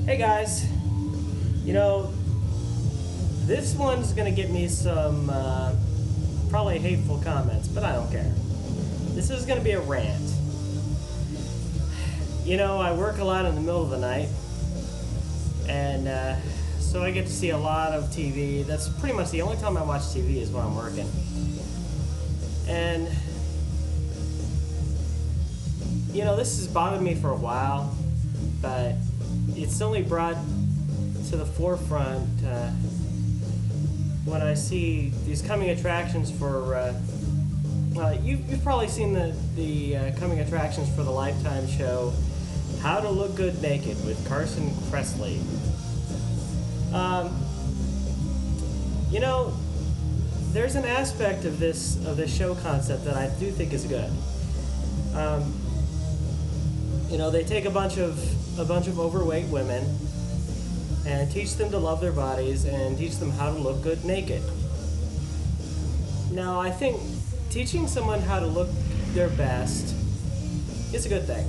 Hey guys, you know, this one's gonna get me some probably hateful comments, but I don't care. This is gonna be a rant. You know, I work a lot in the middle of the night, and so I get to see a lot of TV. That's pretty much the only time I watch TV is when I'm working. And, you know, this has bothered me for a while, but it's only brought to the forefront when I see these coming attractions for, you've probably seen the coming attractions for the Lifetime show, How to Look Good Naked with Carson Kressley. You know, there's an aspect of this show concept that I do think is good. You know, they take a bunch of overweight women and teach them to love their bodies and teach them how to look good naked. Now, I think teaching someone how to look their best is a good thing.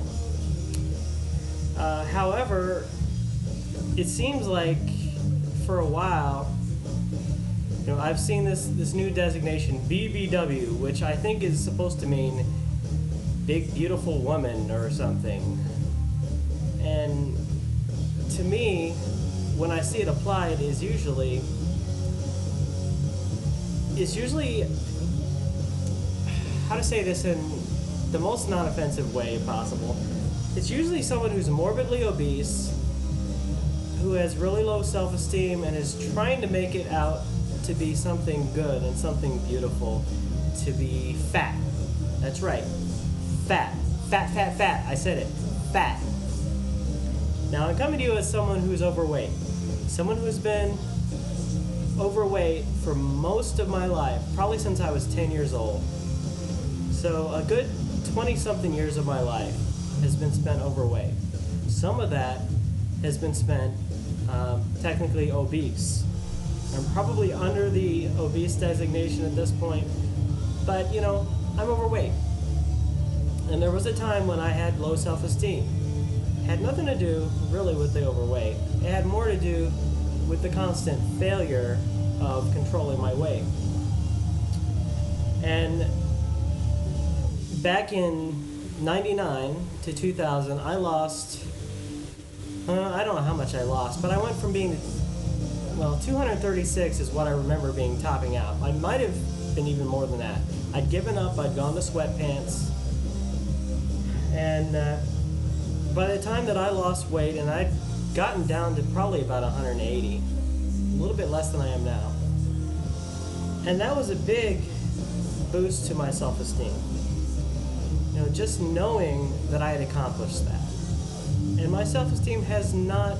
However, it seems like for a while, you know, I've seen this new designation, BBW, which I think is supposed to mean big beautiful woman or something. And to me, when I see it applied, it's usually how to say this in the most non-offensive way possible. It's usually someone who's morbidly obese, who has really low self-esteem and is trying to make it out to be something good and something beautiful, to be fat. That's right. Fat. Fat, fat, fat. I said it. Fat. Now, I'm coming to you as someone who's overweight. Someone who's been overweight for most of my life, probably since I was 10 years old. So a good 20-something years of my life has been spent overweight. Some of that has been spent technically obese. I'm probably under the obese designation at this point, but you know, I'm overweight. And there was a time when I had low self-esteem. It had nothing to do really with the overweight. It had more to do with the constant failure of controlling my weight. And back in 99 to 2000, I lost, I don't know how much I lost, but I went from being, 236 is what I remember being topping out. I might have been even more than that. I'd given up, I'd gone to sweatpants, and by the time that I lost weight, and I'd gotten down to probably about 180, a little bit less than I am now. And that was a big boost to my self-esteem. You know, just knowing that I had accomplished that. And my self-esteem has not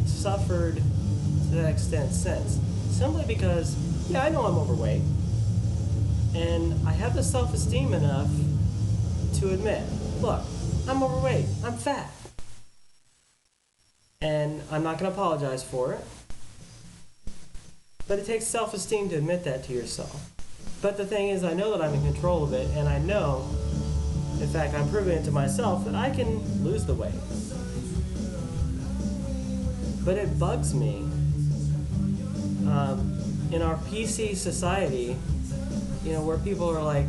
suffered to that extent since. Simply because, yeah, I know I'm overweight. And I have the self-esteem enough to admit, look, I'm overweight, I'm fat. And I'm not going to apologize for it. But it takes self-esteem to admit that to yourself. But the thing is, I know that I'm in control of it, and I know, in fact, I'm proving it to myself, that I can lose the weight. But it bugs me. In our PC society, you know, where people are like,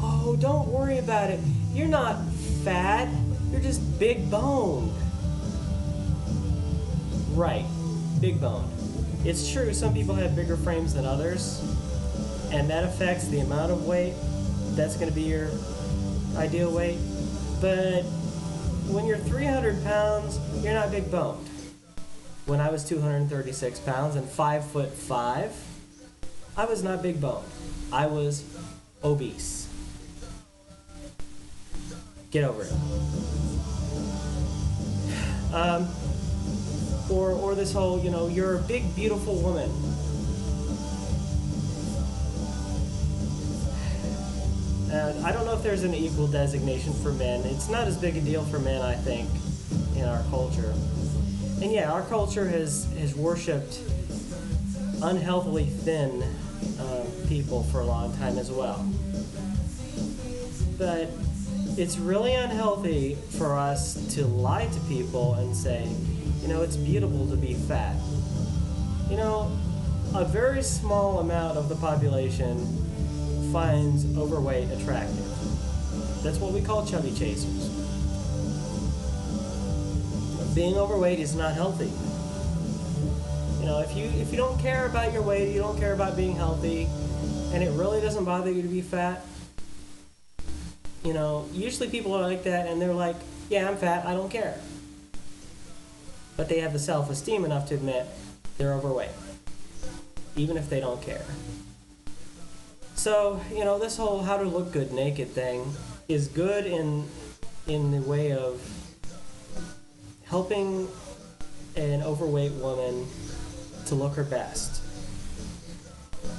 oh, don't worry about it. You're not fat. You're just big boned. Right. Big boned. It's true, some people have bigger frames than others, and that affects the amount of weight that's going to be your ideal weight. But when you're 300 pounds, you're not big boned. When I was 236 pounds and 5'5", I was not big boned. I was obese. Get over it. Or this whole, you know, you're a big, beautiful woman. I don't know if there's an equal designation for men. It's not as big a deal for men, I think, in our culture. And yeah, our culture has worshipped unhealthily thin people for a long time as well. But it's really unhealthy for us to lie to people and say, it's beautiful to be fat. A very small amount of the population finds overweight attractive. That's what we call chubby chasers. Being overweight is not healthy. If you don't care about your weight, you don't care about being healthy, and it really doesn't bother you to be fat, usually people are like that and they're like, yeah, I'm fat, I don't care. But they have the self-esteem enough to admit they're overweight, even if they don't care. So, this whole how to look good naked thing is good in the way of helping an overweight woman to look her best.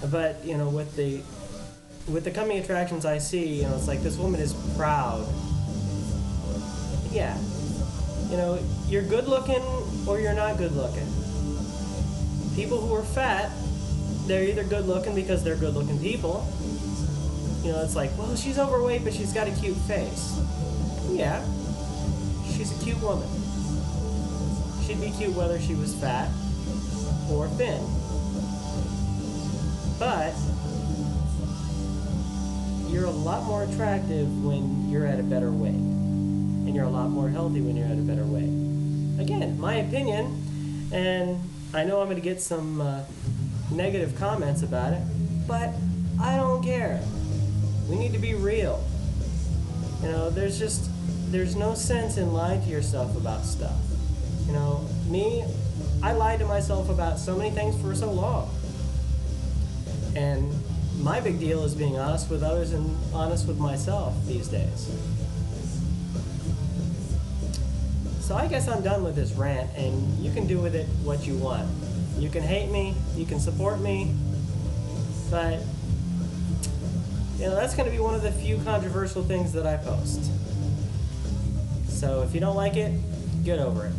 But, with the coming attractions I see, it's like this woman is proud. Yeah. You're good looking or you're not good looking. People who are fat, they're either good looking because they're good looking people. It's like, well, she's overweight, but she's got a cute face. Yeah. She's a cute woman. She'd be cute whether she was fat or thin. But you're a lot more attractive when you're at a better weight. And you're a lot more healthy when you're at a better weight. Again, my opinion, and I know I'm going to get some negative comments about it, but I don't care. We need to be real. There's no sense in lying to yourself about stuff. I lied to myself about so many things for so long. And my big deal is being honest with others and honest with myself these days. So I guess I'm done with this rant, and you can do with it what you want. You can hate me, you can support me, but that's going to be one of the few controversial things that I post. So if you don't like it, get over it.